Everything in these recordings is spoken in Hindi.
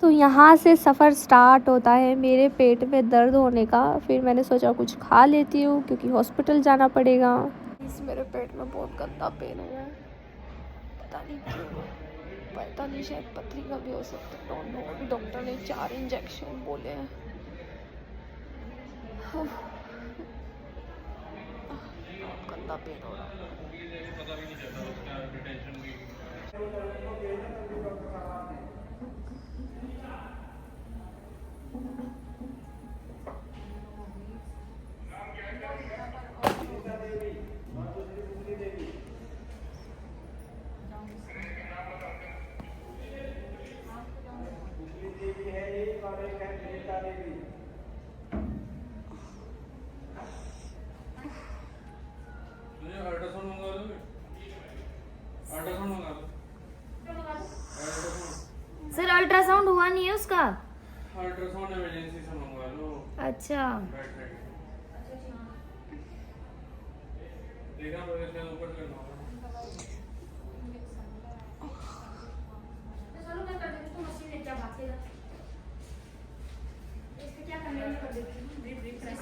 तो यहाँ से सफ़र स्टार्ट होता है मेरे पेट में दर्द होने का। फिर मैंने सोचा कुछ खा लेती हूँ क्योंकि हॉस्पिटल जाना पड़ेगा। इस मेरे पेट में बहुत गंदा पेन हो रहा है, पता नहीं क्यों, पता नहीं, शायद पथरी का भी हो सकता है, डोंट नो। अभी डॉक्टर ने 4 इंजेक्शन बोले हैं। बहुत गंदा पेन हो रहा है। सर अल्ट्रासाउंड हुआ नहीं है उसका? अल्ट्रासाउंड इमरजेंसी से मंगवा लो। अच्छा, देखा इसके ऊपर करना होगा। चलो मैं कर देती हूँ, मशीन लेके भाग के जा। इसके क्या करना है कर देती हूँ, ब्रीफ ब्रीफ प्रेस।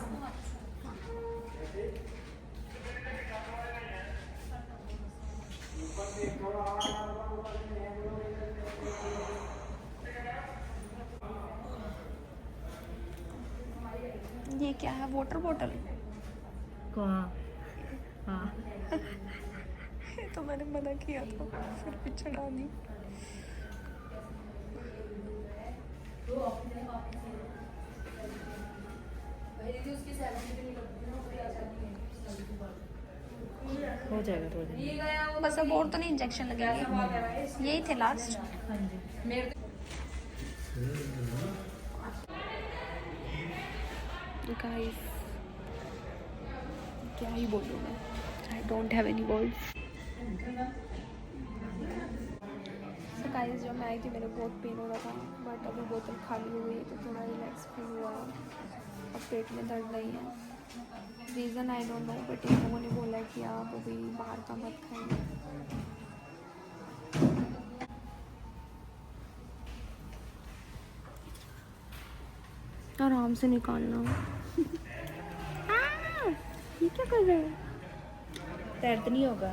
ये क्या है, वाटर बॉटल? हाँ तो मैंने मना किया था, फिर भी चढ़ा दी। हो जाएगा थोड़ा। बस अब और तो नहीं इंजेक्शन लगेंगे, यही थे लास्ट। गाइस क्या ही बोलूँ मैं, I don't have any words. तो गाइस जब मैं आई थी मेरे बहुत पेन हो रहा था, बट अभी बोतल खाली हो गई है तो थोड़ा रिलैक्स फील हुआ है। अब पेट में दर्द नहीं है, reason I don't know, but in लोगों ने बोला कि आप अभी बाहर का मत खाइए। आराम से निकालना। ये क्या कर रहे हैं? दर्द नहीं होगा।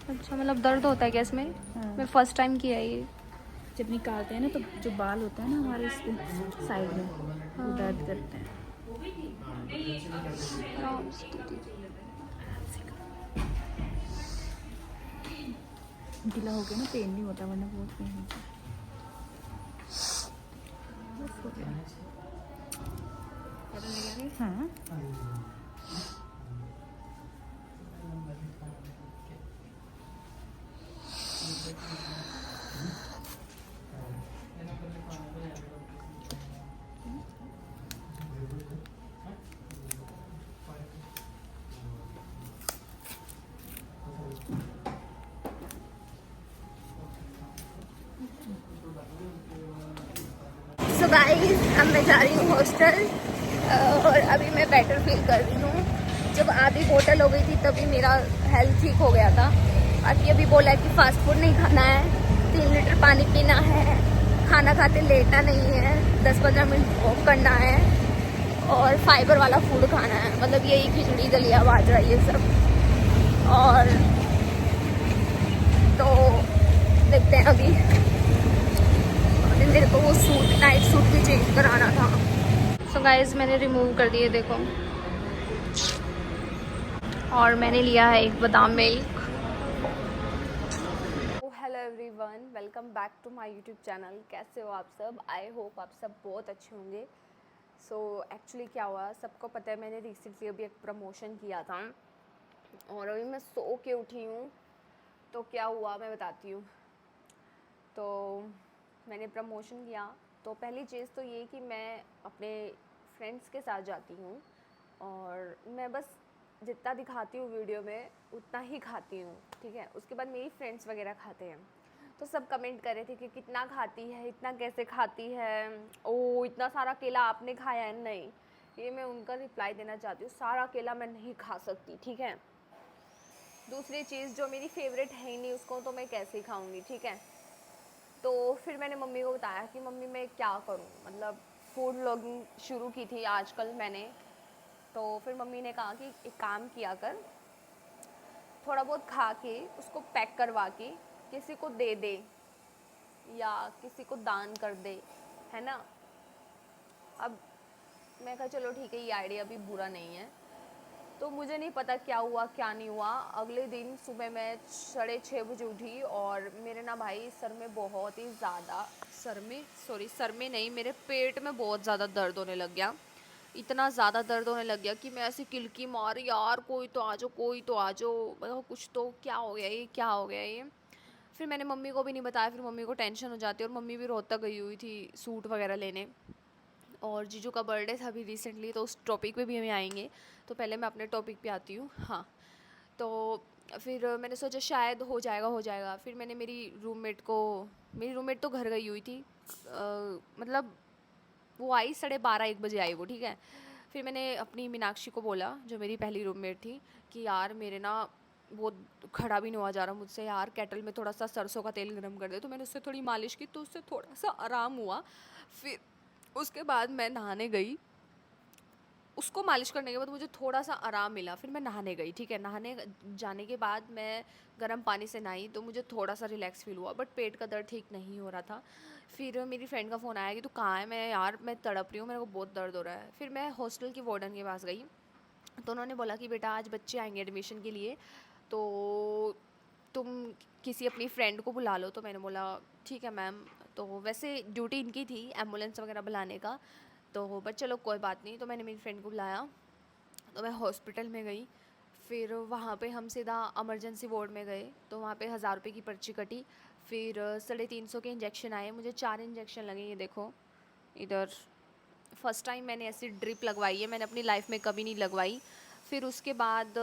अच्छा, मतलब दर्द होता है क्या इसमें? हाँ। मैं फर्स्ट टाइम किया है ये। जब निकालते हैं ना तो जो बाल होता है ना हमारे इसके साइड में, वो दर्द करते हैं। आराम से दीदी। ढीला हो गया ना, पेन नहीं होता, वरना बहुत पेन होता है। बस हो गया। हाँ सो गाइस अब मैं जा रही हूँ हॉस्टल और अभी मैं बेटर फील कर रही हूँ। जब आधी बोतल हो गई थी तभी मेरा हेल्थ ठीक हो गया था। बाकी अभी बोला है कि फास्ट फूड नहीं खाना है, 3 लीटर पानी पीना है, खाना खाते लेटना नहीं है, 10-15 मिनट वॉक करना है और फाइबर वाला फूड खाना है, मतलब यही खिचड़ी दलिया बाजरा ये सब। और तो देखते हैं अभी मेरे को वो सूट, नाइट सूट भी चेंज कराना था। सो गाइस मैंने रिमूव कर दिए देखो, और मैंने लिया है एक बादाम milk. Hello everyone, welcome back to my YouTube channel. कैसे हो आप सब? आई होप आप सब बहुत अच्छे होंगे। सो एक्चुअली क्या हुआ, सबको पता है मैंने रिसेंटली अभी एक प्रमोशन किया था और अभी मैं सो के उठी हूँ। तो क्या हुआ मैं बताती हूँ। तो मैंने प्रमोशन किया तो पहली चीज़ तो ये कि मैं अपने फ्रेंड्स के साथ जाती हूँ और मैं बस जितना दिखाती हूँ वीडियो में उतना ही खाती हूँ, ठीक है। उसके बाद मेरी फ्रेंड्स वगैरह खाते हैं तो सब कमेंट कर रहे थे कि कितना खाती है, इतना कैसे खाती है, ओ इतना सारा केला आपने खाया है। नहीं, ये मैं उनका रिप्लाई देना चाहती हूँ, सारा केला मैं नहीं खा सकती, ठीक है। दूसरी चीज़, जो मेरी फेवरेट है ही नहीं उसको तो मैं कैसे ही खाऊंगी, ठीक है। तो फिर मैंने मम्मी को बताया कि मम्मी मैं क्या करूं, मतलब फूड व्लॉगिंग शुरू की थी आजकल मैंने। तो फिर मम्मी ने कहा कि एक काम किया कर, थोड़ा बहुत खा के उसको पैक करवा के किसी को दे दे या किसी को दान कर दे, है ना। अब मैं कहा चलो ठीक है, ये आइडिया भी बुरा नहीं है। तो मुझे नहीं पता क्या हुआ क्या नहीं हुआ। अगले दिन सुबह मैं 6:30 बजे उठी और मेरे ना भाई सर में बहुत ही ज़्यादा, सर में नहीं, मेरे पेट में बहुत ज़्यादा दर्द होने लग गया। इतना ज़्यादा दर्द होने लग गया कि मैं ऐसी किलकी मार, यार कोई तो आ जाओ, कोई तो आ जाओ, मतलब कुछ तो, क्या हो गया ये, क्या हो गया ये। फिर मैंने मम्मी को भी नहीं बताया, फिर मम्मी को टेंशन हो जाती है, और मम्मी भी रोहतक गई हुई थी सूट वगैरह लेने, और जीजू का बर्थडे था अभी रिसेंटली, तो उस टॉपिक पे भी हम आएंगे। तो पहले मैं अपने टॉपिक पे आती हूँ। हाँ, तो फिर मैंने सोचा शायद हो जाएगा। फिर मैंने मेरी रूममेट तो घर गई हुई थी, मतलब वो आई 12:30-1 बजे आई वो, ठीक है। फिर मैंने अपनी मीनाक्षी को बोला, जो मेरी पहली रूममेट थी, कि यार मेरे ना वो खड़ा भी नहीं हुआ जा रहा मुझसे, यार केटल में थोड़ा सा सरसों का तेल गरम कर दे। तो मैंने उससे थोड़ी मालिश की, तो उससे थोड़ा सा आराम हुआ। फिर उसके बाद मैं नहाने गई, उसको मालिश करने के बाद मुझे थोड़ा सा आराम मिला। फिर मैं नहाने गई, ठीक है। नहाने जाने के बाद मैं गर्म पानी से नहाई, तो मुझे थोड़ा सा रिलैक्स फील हुआ, बट पेट का दर्द ठीक नहीं हो रहा था। फिर मेरी फ्रेंड का फ़ोन आया कि तू कहाँ है। मैं यार मैं तड़प रही हूँ, मेरे को बहुत दर्द हो रहा है। फिर मैं हॉस्टल की वार्डन के पास गई, तो उन्होंने बोला कि बेटा आज बच्चे आएंगे एडमिशन के लिए, तो तुम किसी अपनी फ्रेंड को बुला लो। तो मैंने बोला ठीक है मैम। तो वैसे ड्यूटी इनकी थी एम्बुलेंस वगैरह बुलाने का, तो बट चलो कोई बात नहीं। तो मैंने मेरी फ्रेंड को बुलाया, तो मैं हॉस्पिटल में गई। फिर वहाँ पे हम सीधा इमरजेंसी वार्ड में गए, तो वहाँ पे 1000 रुपये की पर्ची कटी। फिर 350 के इंजेक्शन आए, मुझे 4 इंजेक्शन लगे। ये देखो इधर, फर्स्ट टाइम मैंने ऐसी ड्रिप लगवाई है, मैंने अपनी लाइफ में कभी नहीं लगवाई। फिर उसके बाद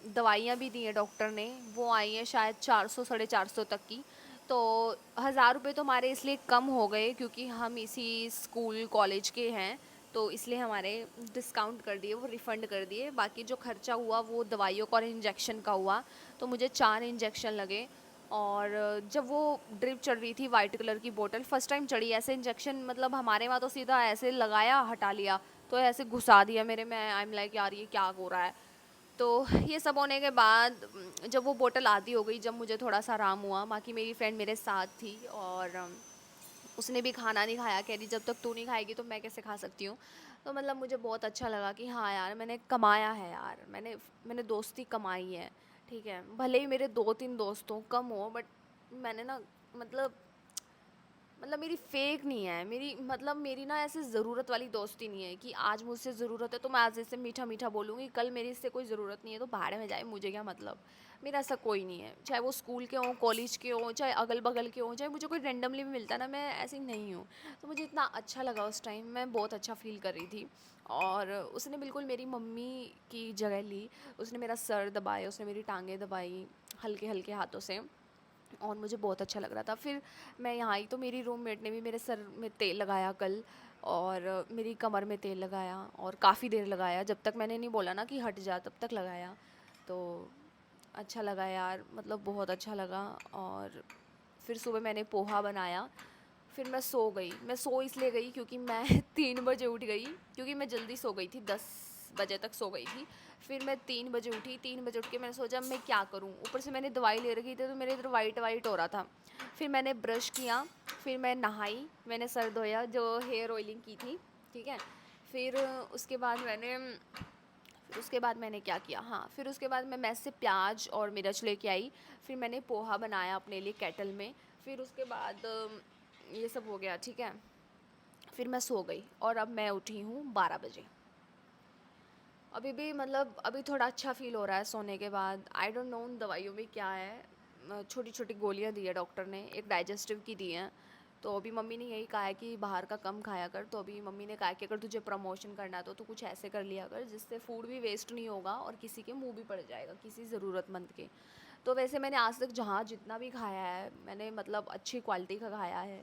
दवाइयाँ भी दी हैं डॉक्टर ने, वो आई हैं शायद 400-450 तक की। तो 1000 रुपये तो हमारे इसलिए कम हो गए क्योंकि हम इसी स्कूल कॉलेज के हैं, तो इसलिए हमारे डिस्काउंट कर दिए, वो रिफ़ंड कर दिए। बाकी जो खर्चा हुआ वो दवाइयों का और इंजेक्शन का हुआ। तो मुझे 4 इंजेक्शन लगे। और जब वो ड्रिप चढ़ रही थी वाइट कलर की बोतल, फर्स्ट टाइम चढ़ी ऐसे इंजेक्शन, मतलब हमारे वहाँ तो सीधा ऐसे लगाया हटा लिया, तो ऐसे घुसा दिया मेरे में। आई एम लाइक यार ये क्या हो रहा है। तो ये सब होने के बाद जब वो बोतल आधी हो गई, जब मुझे थोड़ा सा आराम हुआ, बाकी मेरी फ्रेंड मेरे साथ थी और उसने भी खाना नहीं खाया, कह रही जब तक तू नहीं खाएगी तो मैं कैसे खा सकती हूँ। तो मतलब मुझे बहुत अच्छा लगा कि हाँ यार मैंने कमाया है, यार मैंने दोस्ती कमाई है, ठीक है। भले ही मेरे 2-3 दोस्त हों, कम हो, बट मैंने ना, मतलब मेरी फेक नहीं है, मेरी ना ऐसे ज़रूरत वाली दोस्ती नहीं है कि आज मुझसे ज़रूरत है तो मैं आज इससे मीठा मीठा बोलूँगी, कल मेरी इससे कोई ज़रूरत नहीं है तो भाड़ में जाए, मुझे क्या मतलब। मेरा ऐसा कोई नहीं है, चाहे वो स्कूल के हों, कॉलेज के हों, चाहे अगल बगल के हों, चाहे मुझे कोई रेंडमली भी मिलता ना, मैं ऐसी नहीं हूँ। तो मुझे इतना अच्छा लगा उस टाइम, मैं बहुत अच्छा फ़ील कर रही थी। और उसने बिल्कुल मेरी मम्मी की जगह ली, उसने मेरा सर दबाया, उसने मेरी टांगें दबाई हल्के हल्के हाथों से, और मुझे बहुत अच्छा लग रहा था। फिर मैं यहाँ आई तो मेरी रूममेट ने भी मेरे सर में तेल लगाया कल, और मेरी कमर में तेल लगाया, और काफ़ी देर लगाया, जब तक मैंने नहीं बोला ना कि हट जा तब तक लगाया। तो अच्छा लगा यार, मतलब बहुत अच्छा लगा। और फिर सुबह मैंने पोहा बनाया, फिर मैं सो इसलिए गई क्योंकि मैं 3 बजे उठ गई, क्योंकि मैं जल्दी सो गई थी, 10 बजे तक सो गई थी। फिर मैं 3 बजे उठी, 3 बजे उठ के मैंने सोचा मैं क्या करूं, ऊपर से मैंने दवाई ले रखी थी तो मेरे इधर वाइट वाइट हो रहा था। फिर मैंने ब्रश किया, फिर मैं नहाई, मैंने सर धोया जो हेयर ऑयलिंग की थी, ठीक है। फिर उसके बाद मैंने क्या किया, हाँ, फिर उसके बाद मैं मैस से प्याज और मिर्च लेके आई। फिर मैंने पोहा बनाया अपने लिए केटल में। फिर उसके बाद ये सब हो गया, ठीक है। फिर मैं सो गई और अब मैं उठी हूँ 12 बजे। अभी भी मतलब अभी थोड़ा अच्छा फ़ील हो रहा है सोने के बाद। आई डोंट नो उन दवाइयों में क्या है, छोटी छोटी गोलियां दी है डॉक्टर ने, एक डाइजेस्टिव की दी हैं। तो अभी मम्मी ने यही कहा है कि बाहर का कम खाया कर। तो अभी मम्मी ने कहा कि अगर तुझे प्रमोशन करना है तो तू कुछ ऐसे कर लिया कर जिससे फूड भी वेस्ट नहीं होगा और किसी के मुंह भी पड़ जाएगा, किसी ज़रूरतमंद के। तो वैसे मैंने आज तक जहाँ जितना भी खाया है, मैंने मतलब अच्छी क्वालिटी का खाया है।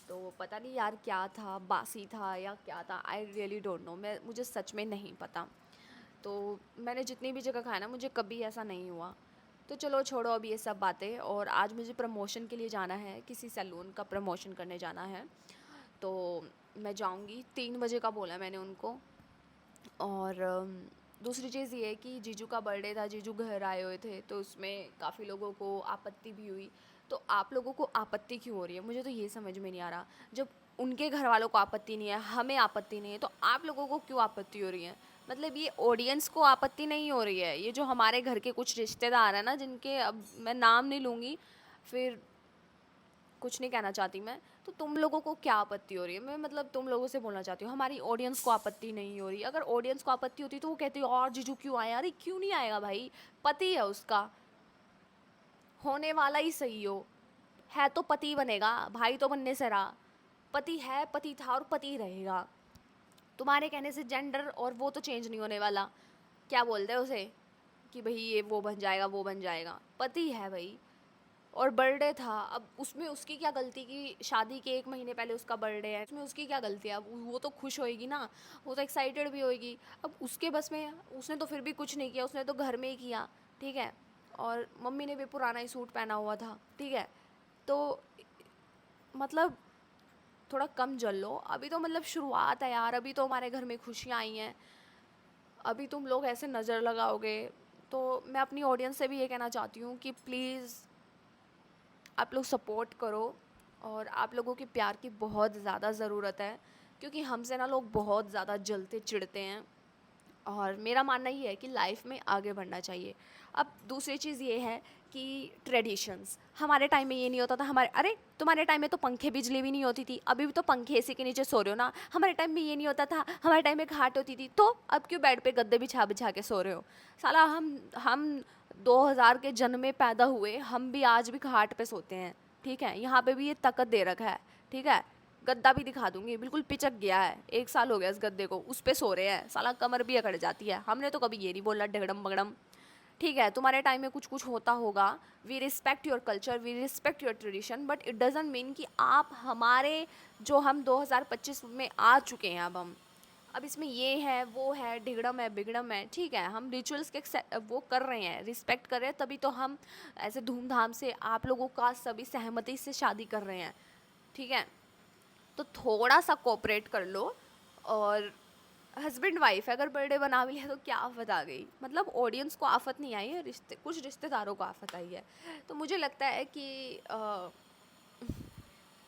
तो पता नहीं यार क्या था, बासी था या क्या था, आई रियली डोंट नो, मुझे सच में नहीं पता। तो मैंने जितनी भी जगह खाया ना, मुझे कभी ऐसा नहीं हुआ। तो चलो छोड़ो अभी ये सब बातें, और आज मुझे प्रमोशन के लिए जाना है, किसी सैलून का प्रमोशन करने जाना है। तो मैं जाऊंगी, 3 बजे का बोला मैंने उनको। और दूसरी चीज़ ये है कि जीजू का बर्थडे था, जीजू घर आए हुए थे, तो उसमें काफ़ी लोगों को आपत्ति भी हुई। तो आप लोगों को आपत्ति क्यों हो रही है, मुझे तो ये समझ में नहीं आ रहा। जब उनके घर वालों को आपत्ति नहीं है, हमें आपत्ति नहीं है, तो आप लोगों को क्यों आपत्ति हो रही है? मतलब ये ऑडियंस को आपत्ति नहीं हो रही है, ये जो हमारे घर के कुछ रिश्तेदार हैं ना, जिनके अब मैं नाम नहीं लूँगी, फिर कुछ नहीं कहना चाहती मैं, तो तुम लोगों को क्या आपत्ति हो रही है? मैं मतलब तुम लोगों से बोलना चाहती हूँ, हमारी ऑडियंस को आपत्ति नहीं हो रही। अगर ऑडियंस को आपत्ति होती तो वो कहती और जीजू क्यों आया? अरे क्यों नहीं आएगा भाई, पति है उसका, होने वाला ही सही हो, है तो पति बनेगा, भाई तो बनने से रहा। पति है, पति था और पति रहेगा। तुम्हारे कहने से जेंडर और वो तो चेंज नहीं होने वाला। क्या बोलते हैं उसे कि भाई ये वो बन जाएगा, वो बन जाएगा, पति है भाई। और बर्थडे था, अब उसमें उसकी क्या गलती कि शादी के 1 महीने पहले उसका बर्थडे है, उसमें उसकी क्या गलती है? अब वो तो खुश होएगी ना, वो तो एक्साइटेड भी होएगी। अब उसके बस में, उसने तो फिर भी कुछ नहीं किया, उसने तो घर में ही किया, ठीक है। और मम्मी ने भी पुराना ही सूट पहना हुआ था, ठीक है। तो मतलब थोड़ा कम जल लो, अभी तो मतलब शुरुआत है यार, अभी तो हमारे घर में खुशियाँ आई हैं, अभी तुम लोग ऐसे नज़र लगाओगे। तो मैं अपनी ऑडियंस से भी ये कहना चाहती हूँ कि प्लीज़ आप लोग सपोर्ट करो, और आप लोगों के प्यार की बहुत ज़्यादा ज़रूरत है, क्योंकि हमसे ना लोग बहुत ज़्यादा जलते चिढ़ते हैं। और मेरा मानना ये है कि लाइफ में आगे बढ़ना चाहिए। अब दूसरी चीज़ ये है कि ट्रेडिशंस, हमारे टाइम में ये नहीं होता था। अरे तुम्हारे टाइम में तो पंखे बिजली भी नहीं होती थी, अभी भी तो पंखे एसी के नीचे सो रहे हो ना। हमारे टाइम में ये नहीं होता था, हमारे टाइम में खाट होती थी, तो अब क्यों बेड पे गद्दे बिछा बिछा के सो रहे हो? साला हम 2000 के जन्म में पैदा हुए, हम भी आज भी खाट पे सोते हैं, ठीक है। यहाँ पे भी ये ताकत दे रखा है, ठीक है। गद्दा भी दिखा दूंगी, बिल्कुल पिचक गया है, 1 साल हो गया इस गद्दे को, उस पे सो रहे हैं, साला कमर भी अकड़ जाती है। हमने तो कभी ये नहीं बोला ढगड़म बगड़म, ठीक है। तुम्हारे टाइम में कुछ कुछ होता होगा, we respect your culture, we respect your tradition, but it doesn't mean कि आप हमारे, जो हम 2025 में आ चुके हैं, अब इसमें ये है वो है, ढिगड़म है बिगड़म है, ठीक है। हम रिचुअल्स के वो कर रहे हैं, रिस्पेक्ट कर रहे हैं, तभी तो हम ऐसे धूमधाम से आप लोगों का सभी सहमति से शादी कर रहे हैं, ठीक है। तो थोड़ा सा कोऑपरेट कर लो। और हस्बैंड वाइफ अगर बर्थडे बना भी लिया तो क्या आफत आ गई? मतलब ऑडियंस को आफत नहीं आई है, कुछ रिश्तेदारों को आफत आई है। तो मुझे लगता है कि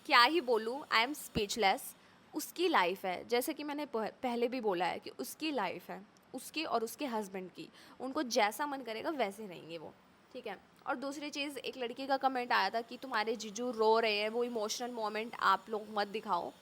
क्या ही बोलूँ, आई एम स्पीचलेस। उसकी लाइफ है, जैसे कि मैंने पहले भी बोला है कि उसकी लाइफ है, उसकी और उसके हस्बैंड की, उनको जैसा मन करेगा वैसे रहेंगे वो, ठीक है। और दूसरी चीज़, एक लड़की का कमेंट आया था कि तुम्हारे जीजू रो रहे हैं, वो इमोशनल मोमेंट आप लोग मत दिखाओ।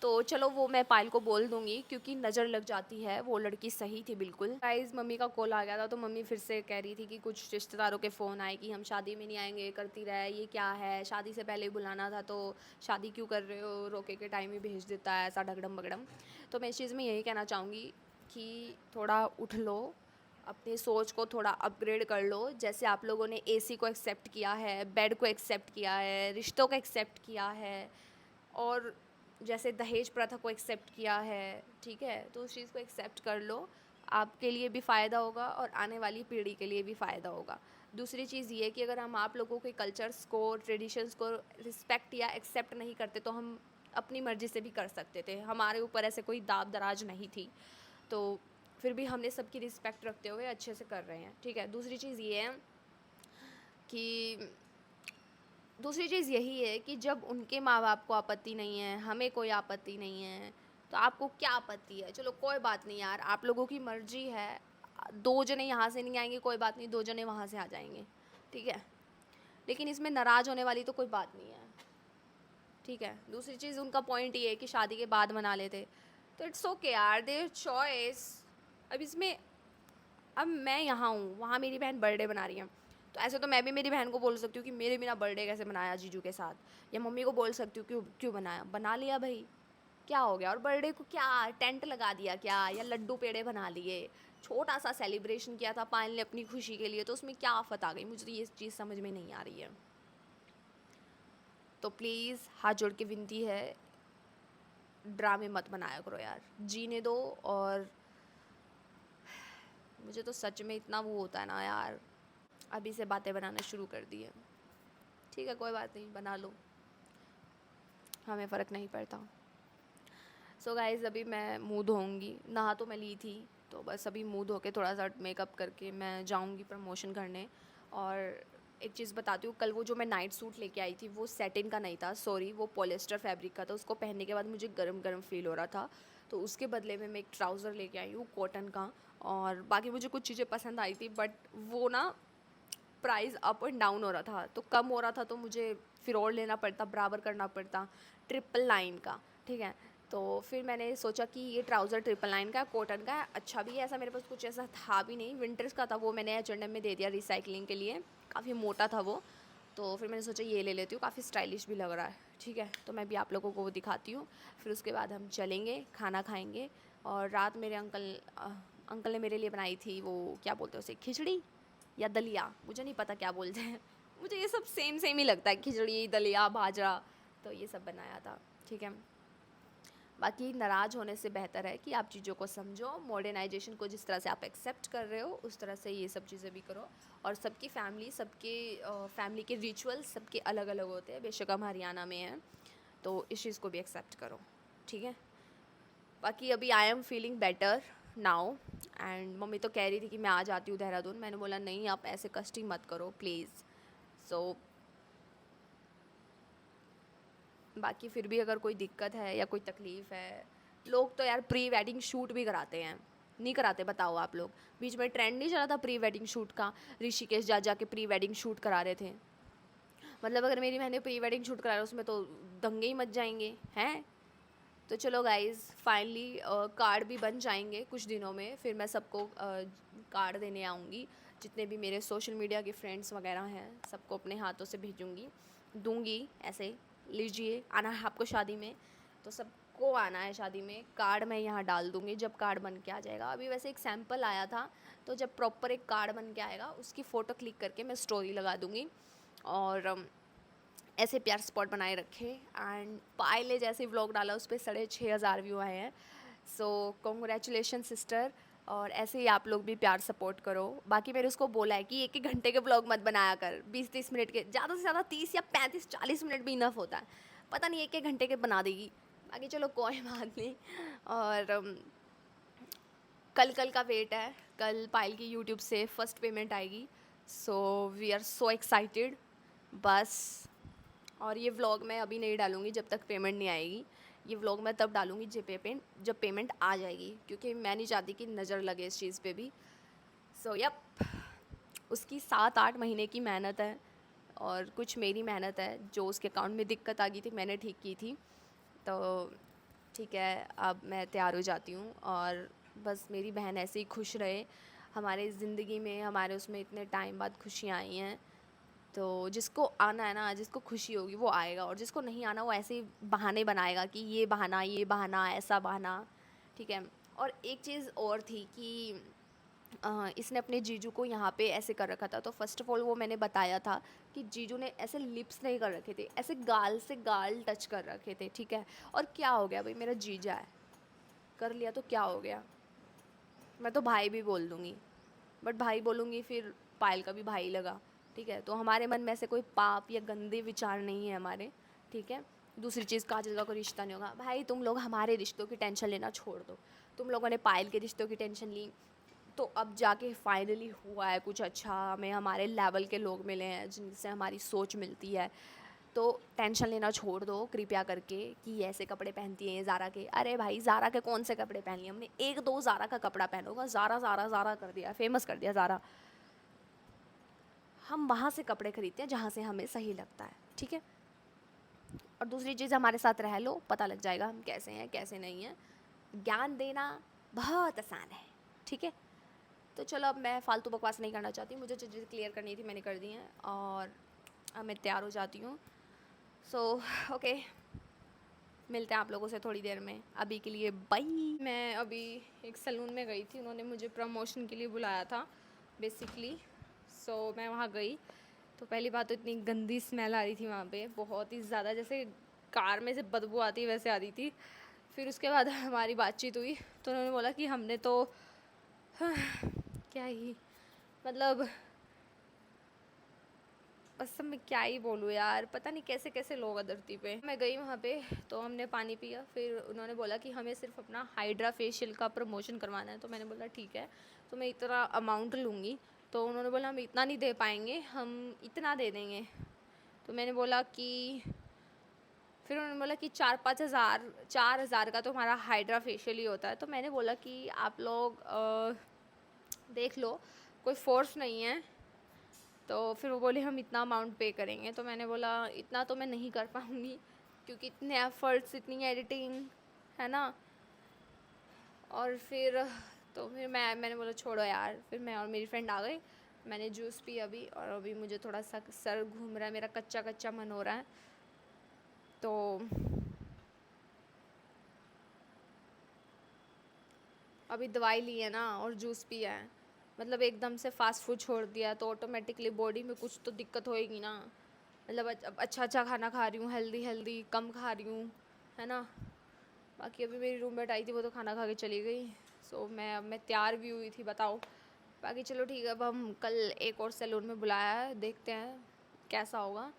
तो चलो वो मैं पायल को बोल दूंगी, क्योंकि नज़र लग जाती है, वो लड़की सही थी बिल्कुल। गाइस मम्मी का कॉल आ गया था, तो मम्मी फिर से कह रही थी कि कुछ रिश्तेदारों के फ़ोन आए कि हम शादी में नहीं आएंगे, करती रहे, ये क्या है, शादी से पहले ही बुलाना था, तो शादी क्यों कर रहे हो, रोके के टाइम ही भेज देता है, ऐसा ढगड़म बगड़म। तो मैं इस चीज़ में यही कहना चाहूँगी कि थोड़ा उठ लो, अपनी सोच को थोड़ा अपग्रेड कर लो। जैसे आप लोगों ने एसी को एक्सेप्ट किया है, बेड को एक्सेप्ट किया है, रिश्तों को एक्सेप्ट किया है, और जैसे दहेज प्रथा को एक्सेप्ट किया है, ठीक है। तो उस चीज़ को एक्सेप्ट कर लो, आपके लिए भी फ़ायदा होगा और आने वाली पीढ़ी के लिए भी फ़ायदा होगा। दूसरी चीज़ ये कि अगर हम आप लोगों के कल्चर्स को, ट्रेडिशंस को रिस्पेक्ट या एक्सेप्ट नहीं करते, तो हम अपनी मर्ज़ी से भी कर सकते थे, हमारे ऊपर ऐसे कोई दाब दराज नहीं थी। तो फिर भी हमने सबकी रिस्पेक्ट रखते हुए अच्छे से कर रहे हैं, ठीक है। दूसरी चीज़ यही है कि जब उनके माँ बाप को आपत्ति नहीं है, हमें कोई आपत्ति नहीं है, तो आपको क्या आपत्ति है? चलो कोई बात नहीं यार, आप लोगों की मर्जी है, 2 जने यहाँ से नहीं आएंगे कोई बात नहीं, 2 जने वहाँ से आ जाएंगे, ठीक है। लेकिन इसमें नाराज़ होने वाली तो कोई बात नहीं है, ठीक है। दूसरी चीज़, उनका पॉइंट ये है कि शादी के बाद मना लेते, तो इट्स ओके यार, देयर चॉइस। अब इसमें, अब मैं यहाँ हूँ, वहाँ मेरी बहन बर्थडे बना रही है, तो ऐसे तो मैं भी मेरी बहन को बोल सकती हूँ कि मेरे बिना बर्थडे कैसे बनाया जीजू के साथ, या मम्मी को बोल सकती हूँ क्यों बनाया, बना लिया भाई, क्या हो गया। और बर्थडे को क्या टेंट लगा दिया क्या, या लड्डू पेड़े बना लिए, छोटा सा सेलिब्रेशन किया था पायल ने अपनी खुशी के लिए, तो उसमें क्या आफत आ गई? मुझे तो ये चीज़ समझ में नहीं आ रही है। तो प्लीज़ हाथ जोड़ के विनती है, ड्रामे मत बनाया करो यार, जीने दो। और मुझे तो सच में इतना वो होता है ना यार, अभी से बातें बनाना शुरू कर दी है। ठीक है, कोई बात नहीं, बना लो, हमें फ़र्क नहीं पड़ता। सो गाइज़, अभी मैं मुँह धोऊंगी, नहा तो मैं ली थी, तो बस अभी मुँह धो के थोड़ा सा मेकअप करके मैं जाऊंगी प्रमोशन करने। और एक चीज़ बताती हूँ, कल वो जो मैं नाइट सूट लेके आई थी वो सैटिन का नहीं था, सॉरी, वो पॉलिएस्टर फैब्रिक का था। उसको पहनने के बाद मुझे गरम गरम फील हो रहा था, तो उसके बदले में मैं एक ट्राउज़र लेके आई हूँ कॉटन का। और बाकी मुझे कुछ चीज़ें पसंद आई थी, बट वो ना प्राइस अप एंड डाउन हो रहा था, तो कम हो रहा था तो मुझे फिर और लेना पड़ता, बराबर करना पड़ता, 999 का। ठीक है, तो फिर मैंने सोचा कि ये ट्राउज़र 999 का कॉटन का है, अच्छा भी है। ऐसा मेरे पास कुछ ऐसा था भी नहीं, विंटर्स का था, वो मैंने H&M में दे दिया रिसाइकलिंग के लिए, काफ़ी मोटा था वो। तो फिर मैंने सोचा ये ले लेती हूँ, काफ़ी स्टाइलिश भी लग रहा है। ठीक है, तो मैं भी आप लोगों को वो दिखाती हूँ। फिर उसके बाद हम चलेंगे, खाना खाएँगे। और रात मेरे अंकल ने मेरे लिए बनाई थी, वो क्या बोलते हैं उसे, खिचड़ी या दलिया, मुझे नहीं पता क्या बोलते हैं, मुझे ये सब सेम सेम ही लगता है, खिचड़ी, दलिया, बाजरा, तो ये सब बनाया था। ठीक है, बाकी नाराज़ होने से बेहतर है कि आप चीज़ों को समझो, मॉडर्नाइजेशन को जिस तरह से आप एक्सेप्ट कर रहे हो उस तरह से ये सब चीज़ें भी करो। और सबकी फैमिली, सबके फैमिली के रिचुअल्स सबके अलग अलग होते हैं, बेशक हम हरियाणा में हैं, तो इस चीज़ को भी एक्सेप्ट करो। ठीक है, बाकी अभी I am feeling better now. And mummy तो कह रही थी कि मैं आ जाती हूँ देहरादून, मैंने बोला नहीं, आप ऐसे कष्ट मत करो प्लीज़। सो बाकी फिर भी अगर कोई दिक्कत है या कोई तकलीफ़ है, लोग तो यार प्री वेडिंग शूट भी कराते हैं, नहीं कराते बताओ आप लोग? बीच में ट्रेंड नहीं चला था प्री वेडिंग शूट का, ऋषिकेश जा के प्री वेडिंग शूट करा रहे थे। मतलब अगर मेरी बहनें प्री वेडिंग शूट करा रहे उसमें तो दंगे ही मच जाएंगे हैं। तो चलो गाइज़, फाइनली कार्ड भी बन जाएंगे कुछ दिनों में, फिर मैं सबको कार्ड देने आऊँगी, जितने भी मेरे सोशल मीडिया के फ्रेंड्स वगैरह हैं सबको अपने हाथों से भेजूँगी, दूँगी ऐसे, लीजिए, आना है आपको शादी में, तो सबको आना है शादी में। कार्ड मैं यहाँ डाल दूँगी जब कार्ड बन के आ जाएगा। अभी वैसे एक सैम्पल आया था, तो जब प्रॉपर एक कार्ड बन के आएगा उसकी फ़ोटो क्लिक करके मैं स्टोरी लगा दूँगी। और ऐसे प्यार स्पॉट बनाए रखे। एंड पायल ने जैसे व्लॉग डाला उस पर 6,500 व्यू आए हैं। सो कॉन्ग्रेचुलेशन सिस्टर, और ऐसे ही आप लोग भी प्यार सपोर्ट करो। बाकी मैंने उसको बोला है कि 1-1 घंटे के व्लॉग मत बनाया कर, 20-30 मिनट के, ज़्यादा से ज़्यादा 30 या 35-40 मिनट भी इनफ होता है। पता नहीं 1-1 घंटे के बना देगी, बाकी चलो कोई बात नहीं। और कल का वेट है, कल पायल की यूट्यूब से फर्स्ट पेमेंट आएगी। So we are so excited बस। और ये व्लॉग मैं अभी नहीं डालूँगी जब तक पेमेंट नहीं आएगी, ये व्लॉग मैं तब डालूँगी जब पेमेंट आ जाएगी, क्योंकि मैं नहीं चाहती कि नज़र लगे इस चीज़ पे भी। सो यप, उसकी 7-8 महीने की मेहनत है और कुछ मेरी मेहनत है, जो उसके अकाउंट में दिक्कत आ गई थी मैंने ठीक की थी। तो ठीक है, अब मैं तैयार हो जाती हूँ और बस मेरी बहन ऐसे ही खुश रहे। हमारे ज़िंदगी में, हमारे उसमें इतने टाइम बाद खुशियाँ आई हैं, तो जिसको आना है ना, जिसको खुशी होगी वो आएगा, और जिसको नहीं आना वो ऐसे ही बहाने बनाएगा कि ये बहाना, ऐसा बहाना। ठीक है, और एक चीज़ और थी कि इसने अपने जीजू को यहाँ पे ऐसे कर रखा था। तो फर्स्ट ऑफ ऑल वो मैंने बताया था कि जीजू ने ऐसे लिप्स नहीं कर रखे थे, ऐसे गाल से गाल टच कर रखे थे। ठीक है, और क्या हो गया भाई, मेरा जीजा है, कर लिया तो क्या हो गया, मैं तो भाई भी बोल दूँगी, बट भाई बोलूँगी फिर पायल का भी भाई लगा। ठीक है, तो हमारे मन में ऐसे कोई पाप या गंदे विचार नहीं है हमारे। ठीक है, दूसरी चीज़, काजल का कोई रिश्ता नहीं होगा। भाई तुम लोग हमारे रिश्तों की टेंशन लेना छोड़ दो, तुम लोगों ने पायल के रिश्तों की टेंशन ली, तो अब जाके फाइनली हुआ है कुछ अच्छा, हमें हमारे लेवल के लोग मिले हैं जिनसे हमारी सोच मिलती है, तो टेंशन लेना छोड़ दो कृपया करके कि ऐसे कपड़े पहनती हैं ज़ारा के। अरे भाई, ज़ारा के कौन से कपड़े पहन लिए हमने, 1-2 ज़ारा का कपड़ा पहनोगा, ज़ारा कर दिया, फेमस कर दिया ज़ारा। हम वहाँ से कपड़े खरीदते हैं जहाँ से हमें सही लगता है। ठीक है, और दूसरी चीज़, हमारे साथ रह लो, पता लग जाएगा हम कैसे हैं कैसे नहीं हैं। ज्ञान देना बहुत आसान है। ठीक है, तो चलो अब मैं फालतू बकवास नहीं करना चाहती, मुझे जो चीज़ें क्लियर करनी थी मैंने कर दी हैं, और अब मैं तैयार हो जाती हूँ। सो ओके, मिलते हैं आप लोगों से थोड़ी देर में, अभी के लिए बाय। मैं अभी एक सैलून में गई थी, उन्होंने मुझे प्रमोशन के लिए बुलाया था बेसिकली। सो मैं वहाँ गई, तो पहली बात तो इतनी गंदी स्मेल आ रही थी वहाँ पे, बहुत ही ज़्यादा, जैसे कार में से बदबू आती वैसे आ रही थी। फिर उसके बाद हमारी बातचीत हुई, तो उन्होंने बोला कि हमने तो क्या ही, मतलब कसम मैं क्या ही बोलूँ यार, पता नहीं कैसे कैसे लोग हैं धरती पे। मैं गई वहाँ पे तो हमने पानी पिया, फिर उन्होंने बोला कि हमें सिर्फ अपना हाइड्रा फेशियल का प्रमोशन करवाना है। तो मैंने बोला ठीक है, तो मैं इतना अमाउंट लूँगी। तो उन्होंने बोला हम इतना नहीं दे पाएंगे, हम इतना दे देंगे। तो मैंने बोला कि फिर उन्होंने बोला कि 4-5 हज़ार का तो हमारा हाइड्रा फेशियल ही होता है। तो मैंने बोला कि आप लोग देख लो, कोई फोर्स नहीं है। तो फिर वो बोले हम इतना अमाउंट पे करेंगे। तो मैंने बोला इतना तो मैं नहीं कर पाऊँगी, क्योंकि इतने एफर्ट्स, इतनी एडिटिंग है ना। और फिर तो फिर मैंने बोला छोड़ो यार। फिर मैं और मेरी फ्रेंड आ गई, मैंने जूस पी अभी, और अभी मुझे थोड़ा सा सर घूम रहा है, मेरा कच्चा कच्चा मन हो रहा है। तो अभी दवाई ली है ना और जूस पिया है, मतलब एकदम से फास्ट फूड छोड़ दिया तो ऑटोमेटिकली बॉडी में कुछ तो दिक्कत होएगी ना। मतलब अच्छा अच्छा खाना खा रही हूँ, हेल्दी कम खा रही हूँ, है ना। बाकी अभी मेरी रूममेट आई थी, वो तो खाना खा के चली गई। सो मैं तैयार भी हुई थी, बताओ। बाकी चलो ठीक है, अब हम कल एक और सैलून में बुलाया है, देखते हैं कैसा होगा।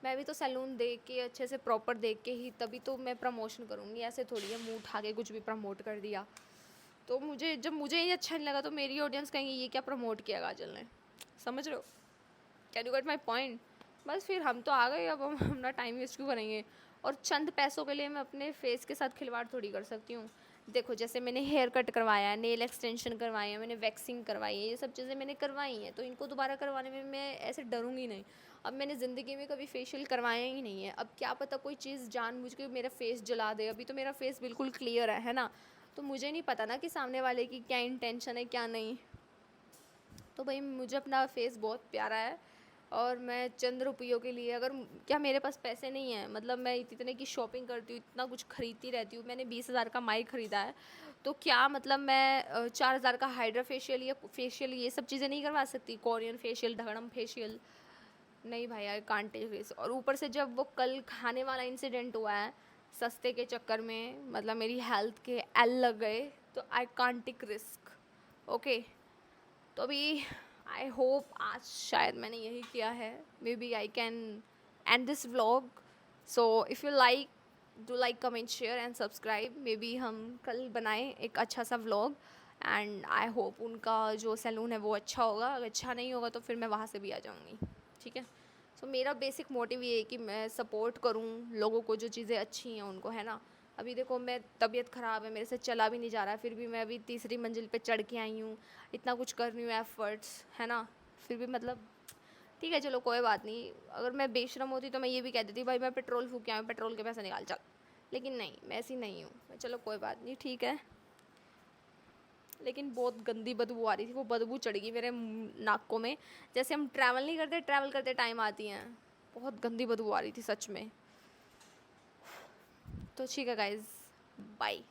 मैं भी तो सैलून देख के अच्छे से प्रॉपर देख के ही तभी तो मैं प्रमोशन करूँगी, ऐसे थोड़ी है मुँह उठा के कुछ भी प्रमोट कर दिया। तो जब मुझे ये अच्छा नहीं लगा तो मेरी ऑडियंस कहेंगे ये क्या प्रमोट किया काजल ने, समझ रहे हो। Can you get my point. बस फिर हम तो आ गए, अब हम अपना टाइम वेस्ट क्यों करेंगे। और चंद पैसों के लिए मैं अपने फेस के साथ खिलवाड़ थोड़ी कर सकती हूँ। देखो जैसे मैंने हेयर कट करवाया है, नेल एक्सटेंशन करवाए हैं, मैंने वैक्सिंग करवाई है, ये सब चीज़ें मैंने करवाई हैं, तो इनको दोबारा करवाने में मैं ऐसे डरूंगी नहीं। अब मैंने ज़िंदगी में कभी फेशियल करवाया ही नहीं है, अब क्या पता कोई चीज़ जानबूझ के मेरा फेस जला दे। अभी तो मेरा फेस बिल्कुल क्लियर है ना। तो मुझे नहीं पता ना कि सामने वाले की क्या इंटेंशन है क्या नहीं। तो भाई मुझे अपना फेस बहुत प्यारा है, और मैं चंद रुपयों के लिए, अगर क्या मेरे पास पैसे नहीं हैं, मतलब मैं इतने की शॉपिंग करती हूँ, इतना कुछ खरीदती रहती हूँ। मैंने 20,000 का माइक ख़रीदा है, तो क्या मतलब मैं 4,000 का हाइड्रा फेशियल ये सब चीज़ें नहीं करवा सकती। कोरियन फेशियल, धड़म फेशियल, नहीं भाई, आई कांट टेक रिस्क। और ऊपर से जब वो कल खाने वाला इंसिडेंट हुआ है सस्ते के चक्कर में, मतलब मेरी हेल्थ के एल लग गए, तो I can't take risk. Okay, तो अभी आई होप आज शायद मैंने यही किया है। Maybe I can end this vlog. So if you like, do like, comment, share and subscribe. Maybe हम कल बनाएं एक अच्छा सा व्लॉग, एंड आई होप उनका जो सैलून है वो अच्छा होगा। अगर अच्छा नहीं होगा तो फिर मैं वहाँ से भी आ जाऊँगी, ठीक है। सो मेरा बेसिक मोटिव ये है कि मैं सपोर्ट करूँ लोगों को, जो चीज़ें अच्छी हैं उनको, है ना। अभी देखो मैं, तबीयत ख़राब है, मेरे से चला भी नहीं जा रहा है, फिर भी मैं अभी 3री मंजिल पे चढ़ के आई हूँ, इतना कुछ कर रही हूँ एफर्ट्स, है ना। फिर भी मतलब ठीक है, चलो कोई बात नहीं। अगर मैं बेशरम होती तो मैं ये भी कह देती भाई मैं पेट्रोल फूक के आऊँ, पेट्रोल के पैसे निकाल चल। लेकिन नहीं, मैं ऐसी नहीं हूँ। चलो कोई बात नहीं, ठीक है। लेकिन बहुत गंदी बदबू आ रही थी, वो बदबू चढ़ गई मेरे नाकों में, जैसे हम ट्रैवल नहीं करते, ट्रैवल करते टाइम आती हैं। बहुत गंदी बदबू आ रही थी सच में। तो ठीक है गाइज़, बाय।